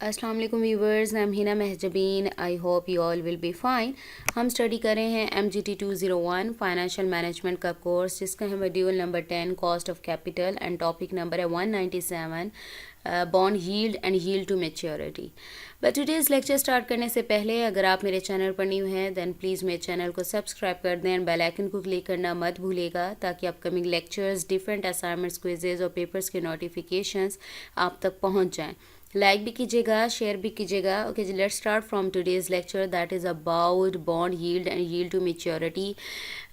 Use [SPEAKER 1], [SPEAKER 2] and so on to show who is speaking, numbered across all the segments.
[SPEAKER 1] अस्सलाम वालेकुम viewers, I am Hina Mahjabeen. I hope you all will be fine. हम study कर रहे हैं MGT 201 फाइनेंशियल मैनेजमेंट का कोर्स, जिसका है module number 10 cost of capital and topic number है 197 bond yield and yield to maturity. But today's lecture start करने से पहले अगर आप मेरे चैनल पर न्यू हैं देन प्लीज़ मेरे चैनल को सब्सक्राइब कर दें एंड बेल आइकन को क्लिक करना मत भूलिएगा, ताकि upcoming lectures, different assignments, quizzes और पेपर्स के नोटिफिकेशंस आप तक पहुंच जाएं। लाइक भी कीजिएगा, शेयर भी कीजिएगा। ओके जी, let's start from today's lecture that is about bond yield and yield to maturity.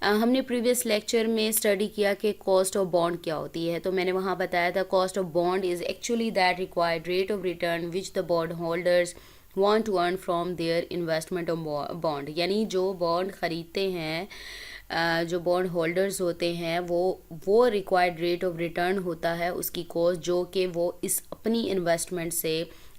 [SPEAKER 1] हमने प्रीवियस लेक्चर में स्टडी किया कि कॉस्ट ऑफ बॉन्ड क्या होती है। तो मैंने वहाँ बताया था cost of bond is actually that required rate of return which the bond holders want to earn from their investment of bond. यानी जो बॉन्ड ख़रीदते हैं, जो बॉन्ड होल्डर्स होते हैं, वो रिक्वायर्ड रेट ऑफ रिटर्न होता है उसकी कॉस्ट, जो कि वो इस अपनी इन्वेस्टमेंट से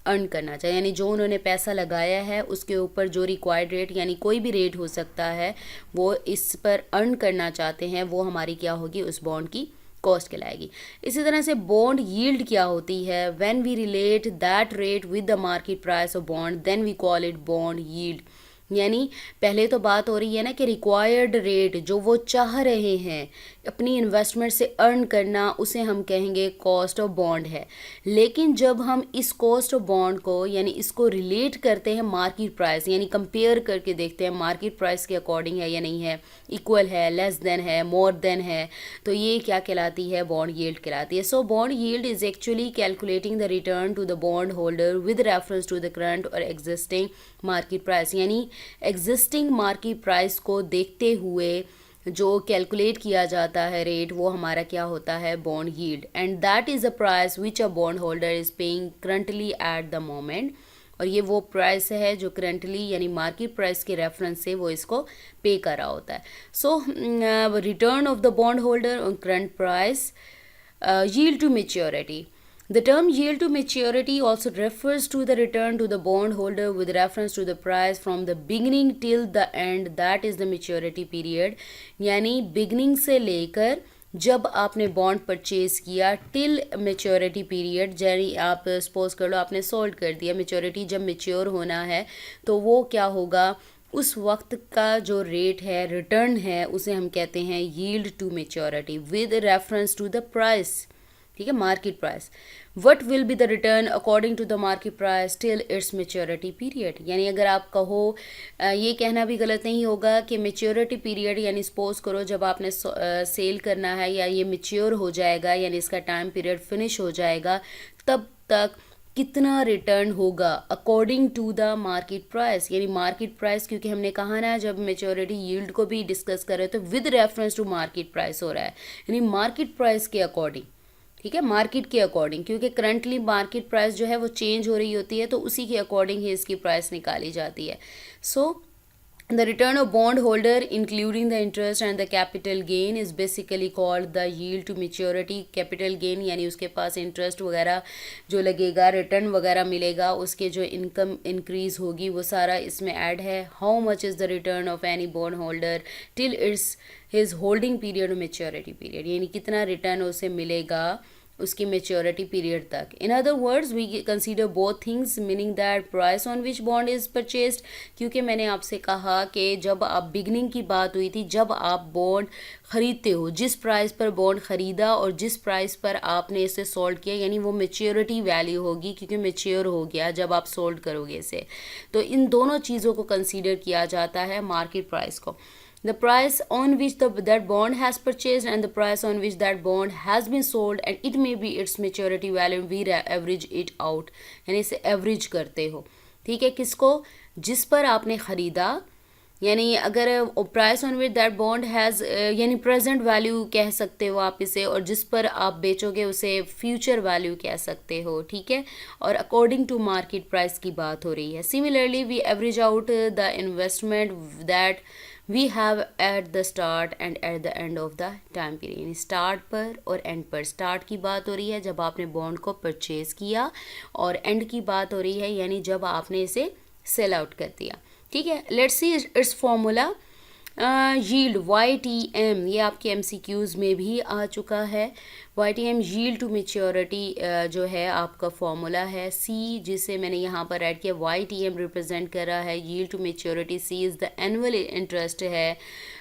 [SPEAKER 1] अर्न करना चाहिए। यानी जो उन्होंने पैसा लगाया है उसके ऊपर जो रिक्वायर्ड रेट, यानी कोई भी रेट हो सकता है, वो इस पर अर्न करना चाहते हैं, वो हमारी क्या होगी, उस बॉन्ड की कॉस्ट कहलाएगी। इसी तरह से बॉन्ड यील्ड क्या होती है, when we relate that rate with the market price of bond then we call it bond yield. यानी पहले तो बात हो रही है ना कि रिक्वायर्ड रेट जो वो चाह रहे हैं अपनी इन्वेस्टमेंट से अर्न करना, उसे हम कहेंगे कॉस्ट ऑफ बॉन्ड है। लेकिन जब हम इस कॉस्ट ऑफ बॉन्ड को, यानी इसको रिलेट करते हैं मार्केट प्राइस, यानी कंपेयर करके देखते हैं मार्केट प्राइस के अकॉर्डिंग है या नहीं है, इक्वल है, लेस देन है, मोर देन है, तो ये क्या कहलाती है, बॉन्ड यील्ड कहलाती है। So bond yield is actually calculating the return to the bond holder with reference to the current और एग्जिस्टिंग मार्केट प्राइस। यानी एग्जिस्टिंग मार्केट प्राइस को देखते हुए जो कैलकुलेट किया जाता है रेट, वो हमारा क्या होता है, bond yield. And that is a price which a bond holder is paying currently at the moment. और ये वो प्राइस है जो करंटली, यानी मार्केट प्राइस के रेफरेंस से वो इसको पे कर रहा होता है। So return of the bond holder on current price, yield to maturity. The term yield to maturity also refers to the return to the bondholder with reference to the price from the beginning till the end, that is the maturity period. यानी beginning से लेकर जब आपने bond purchase किया till maturity period, यानी आप suppose कर लो आपने सोल्ड कर दिया, मेच्योरिटी जब मेच्योर होना है तो वो क्या होगा, उस वक्त का जो रेट है, रिटर्न है, उसे हम कहते हैं yield to maturity with reference to the price. ठीक है, market price. What will be the return according to the market price till its maturity period. यानी अगर आप कहो, ये कहना भी गलत नहीं होगा कि मेच्योरिटी पीरियड, यानी सपोज करो जब आपने सेल करना है या ये मेच्योर हो जाएगा, यानी इसका टाइम पीरियड फिनिश हो जाएगा, तब तक कितना रिटर्न होगा according to the market price. यानी मार्केट प्राइस, क्योंकि हमने कहा ना जब मेच्योरिटी यील्ड को भी डिस्कस कर रहे हो तो with reference to market price हो रहा है, यानी मार्केट प्राइस के अकॉर्डिंग। ठीक है, मार्केट के अकॉर्डिंग, क्योंकि करंटली मार्केट प्राइस जो है वो चेंज हो रही होती है, तो उसी के अकॉर्डिंग ही इसकी प्राइस निकाली जाती है। सो the return of bond holder including the interest and the capital gain is basically called the yield to maturity. capital gain यानी उसके पास इंटरेस्ट वगैरह जो लगेगा, रिटर्न वगैरह मिलेगा, उसके जो इनकम इंक्रीज होगी, वो सारा इसमें ऐड है। How much is the return of any bond holder till its his holding period, maturity period, यानी कितना रिटर्न उसे मिलेगा उसकी मेच्योरिटी पीरियड तक। In other words we consider both things, meaning that price on which bond is purchased. क्योंकि मैंने आपसे कहा कि जब आप बिगनिंग की बात हुई थी, जब आप बॉन्ड खरीदते हो, जिस प्राइस पर बॉन्ड खरीदा और जिस प्राइस पर आपने इसे सोल्ड किया, यानी वो मेच्योरिटी वैल्यू होगी, क्योंकि मेच्योर हो गया जब आप सोल्ड करोगे इसे। तो इन दोनों चीज़ों को कंसीडर किया जाता है मार्केट प्राइस को। The price on which that bond has purchased and the price on which that bond has been sold and it may be its maturity value, we average it out, यानी इसे average करते हो। ठीक है, किसको, जिस पर आपने ख़रीदा, यानी अगर price on which that bond has, यानी प्रेजेंट वैल्यू कह सकते हो आप इसे, और जिस पर आप बेचोगे उसे फ्यूचर वैल्यू कह सकते हो। ठीक है, और अकॉर्डिंग टू मार्केट प्राइस की बात हो रही है। Similarly we average out the investment that we have at the start and at the end of the time period, यानी स्टार्ट पर और एंड पर। स्टार्ट की बात हो रही है जब आपने बॉन्ड को परचेज किया, और एंड की बात हो रही है यानी जब आपने इसे सेल आउट कर दिया। ठीक है, let's see it's formula. Yield YTM ये आपके MCQs में भी आ चुका है। YTM यील्ड टू मेच्योरिटी जो है आपका फॉर्मूला है। C जिसे मैंने यहाँ पर ऐड किया, YTM रिप्रेजेंट कर रहा है yield to maturity. C is the annual interest है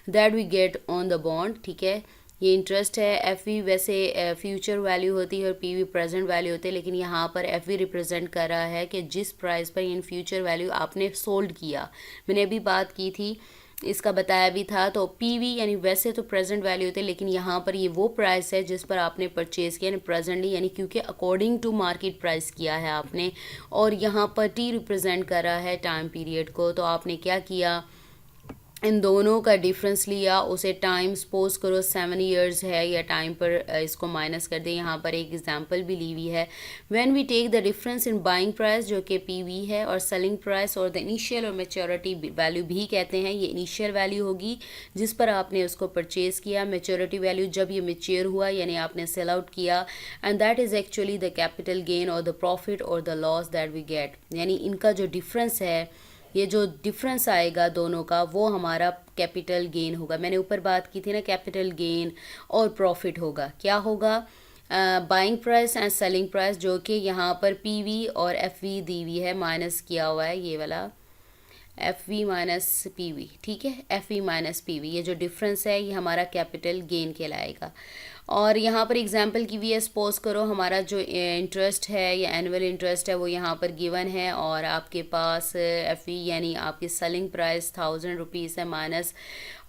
[SPEAKER 1] that we get on the bond, ठीक है, ये इंटरेस्ट है। FV वैसे फ्यूचर वैल्यू होती है और PV प्रेजेंट वैल्यू होती है, लेकिन यहाँ पर FV रिप्रेजेंट कर रहा है कि जिस प्राइस पर इन फ्यूचर वैल्यू आपने सोल्ड किया। मैंने अभी बात की थी, इसका बताया भी था। तो PV यानी वैसे तो प्रेजेंट वैल्यू होते हैं, लेकिन यहाँ पर ये वो प्राइस है जिस पर आपने परचेज़ किया, यानी प्रेजेंटली, यानी क्योंकि अकॉर्डिंग टू मार्केट प्राइस किया है आपने। और यहाँ पर T रिप्रेजेंट कर रहा है टाइम पीरियड को। तो आपने क्या किया, इन दोनों का डिफरेंस लिया, उसे टाइम सपोज करो 7 ईयर्स है या टाइम पर इसको माइनस कर दें। यहाँ पर एक एग्जांपल भी ली हुई है। When we take the difference in buying price जो कि PV है और सेलिंग प्राइस और द इनिशियल और मैच्योरिटी वैल्यू भी कहते हैं, ये इनिशियल वैल्यू होगी जिस पर आपने उसको परचेज़ किया, मैच्योरिटी वैल्यू जब ये मैच्योर हुआ यानी आपने सेल आउट किया, and that is actually the capital gain और द प्रॉफिट और the loss that we get. यानी इनका जो डिफरेंस है, ये जो डिफरेंस आएगा दोनों का, वो हमारा कैपिटल गेन होगा। मैंने ऊपर बात की थी ना, कैपिटल गेन और प्रॉफिट होगा। क्या होगा, buying price and selling price जो कि यहाँ पर PV और FV दी हुई है, माइनस किया हुआ है ये वाला FV माइनस PV, ठीक है, FV माइनस PV, ये जो डिफरेंस है ये हमारा कैपिटल गेन कहलाएगा। और यहाँ पर एग्जांपल की भी है, सपोज करो हमारा जो इंटरेस्ट है या एनुअल इंटरेस्ट है वो यहाँ पर गिवन है और आपके पास FV यानी आपकी सेलिंग प्राइस 1000 रुपीज़ है माइनस,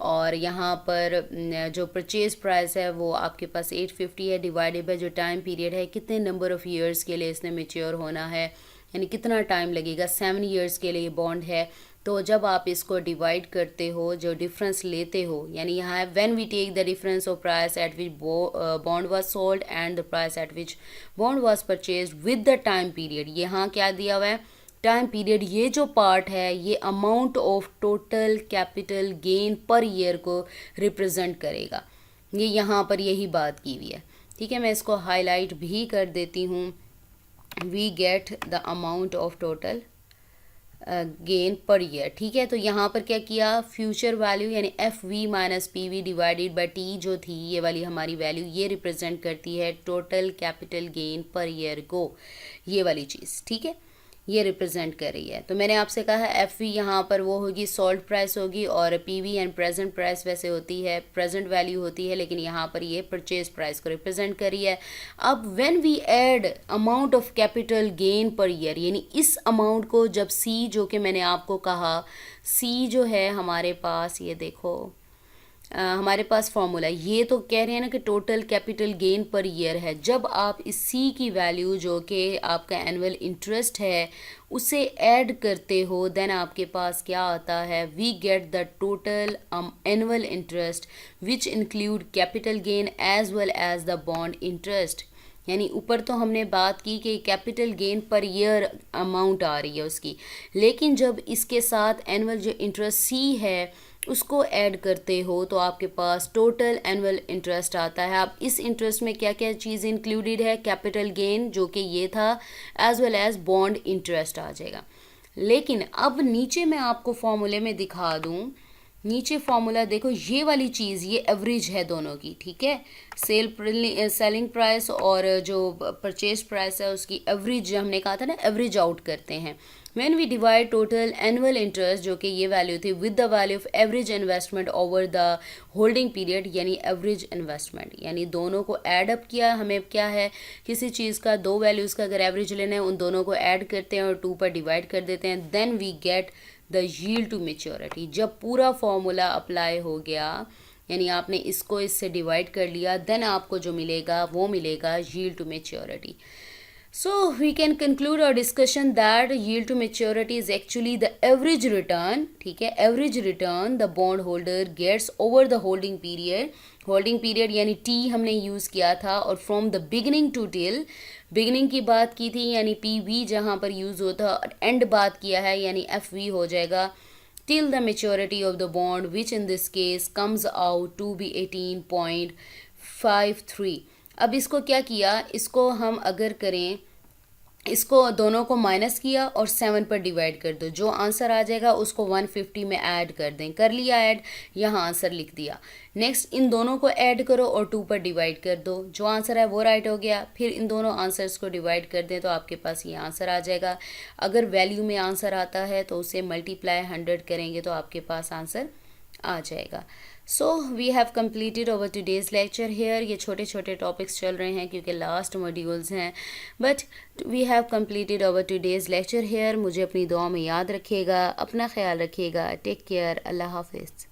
[SPEAKER 1] और यहाँ पर जो परचेज प्राइस है वो आपके पास 850 है, डिवाइडेड बाय जो टाइम पीरियड है, कितने नंबर ऑफ़ ईयर्स के लिए इसने मेच्योर होना है, यानी कितना टाइम लगेगा, 7 ईयर्स के लिए बॉन्ड है। तो जब आप इसको डिवाइड करते हो, जो डिफरेंस लेते हो, यानी यहाँ है when we take the difference of price at which bond was sold and the price at which bond was purchased with the time period. यहाँ क्या दिया हुआ है, टाइम पीरियड। ये जो पार्ट है ये amount of total capital gain per year को रिप्रेजेंट करेगा। ये यहाँ पर यही बात की हुई है, ठीक है। मैं इसको हाईलाइट भी कर देती हूँ। We get the amount of total gain per year, ठीक है। तो यहाँ पर क्या किया, फ्यूचर वैल्यू यानी FV minus PV divided by T जो थी ये वाली हमारी वैल्यू, ये रिप्रेजेंट करती है total capital gain per year को, ये वाली चीज़, ठीक है, ये रिप्रेजेंट कर रही है। तो मैंने आपसे कहा है FV यहाँ पर वो होगी सोल्ड प्राइस होगी, और PV एंड प्रेजेंट प्राइस वैसे होती है, प्रेजेंट वैल्यू होती है, लेकिन यहाँ पर ये परचेज प्राइस को रिप्रेजेंट कर रही है। अब when we add amount of capital gain per year, यानी इस अमाउंट को जब C जो कि मैंने आपको कहा, C जो है हमारे पास, ये देखो हमारे पास फॉर्मूला, ये तो कह रहे हैं ना कि total capital gain per year है। जब आप इस C की वैल्यू जो कि आपका एनुअल इंटरेस्ट है उसे ऐड करते हो, देन आपके पास क्या आता है, we get the total annual interest which include capital gain as well as the bond interest. यानी ऊपर तो हमने बात की कि capital gain per year amount आ रही है उसकी, लेकिन जब इसके साथ एनुअल जो इंटरेस्ट C है उसको ऐड करते हो तो आपके पास टोटल एनुअल इंटरेस्ट आता है। अब इस इंटरेस्ट में क्या क्या चीज़ इंक्लूडेड है, कैपिटल गेन जो कि ये था, as well as bond interest आ जाएगा। लेकिन अब नीचे मैं आपको फॉर्मूले में दिखा दूं, नीचे फॉर्मूला देखो, ये वाली चीज़ ये एवरेज है दोनों की, ठीक है। सेलिंग प्राइस और जो परचेज प्राइस है उसकी एवरेज, हमने कहा था ना एवरेज आउट करते हैं। When we divide total annual interest जो कि ये वैल्यू थी with the value of average investment over the holding period, यानी एवरेज इन्वेस्टमेंट, यानी दोनों को ऐड अप किया। हमें क्या है, किसी चीज़ का दो वैल्यूज़ का अगर एवरेज लेना है उन दोनों को ऐड करते हैं और 2 पर डिवाइड कर देते हैं, then we get the yield to maturity. जब पूरा फॉर्मूला अप्लाई हो गया, यानी आपने इसको इससे डिवाइड कर लिया, देन आपको जो मिलेगा वो मिलेगा yield to maturity. So we can conclude our discussion that yield to maturity is actually the average return, ठीक है, average return the bond holder gets over the holding period. holding period यानी T हमने use किया था, और from the beginning to till, beginning की बात की थी यानी PV जहाँ पर यूज़ होता, और end बात किया है यानी FV हो जाएगा, till the maturity of the bond which in this case comes out to be 18.53. अब इसको क्या किया, इसको हम अगर करें इसको दोनों को माइनस किया और 7 पर डिवाइड कर दो। जो आंसर आ जाएगा उसको 150 में ऐड कर दें। कर लिया ऐड, यहाँ आंसर लिख दिया। नेक्स्ट इन दोनों को ऐड करो और 2 पर डिवाइड कर दो। जो आंसर है वो राइट हो गया। फिर इन दोनों आंसर्स को डिवाइड कर दें तो आपके पास ये आंसर आ जाएगा। अगर वैल्यू में आंसर आता है तो उसे मल्टीप्लाई 100 करेंगे तो आपके पास आंसर आ जाएगा। So we have completed over today's lecture here. ये छोटे छोटे टॉपिक्स चल रहे हैं क्योंकि लास्ट मॉड्यूल्स हैं, but we have completed over today's lecture here. मुझे अपनी दुआ में याद रखिएगा, अपना ख्याल रखिएगा। टेक केयर, अल्लाह हाफिज़।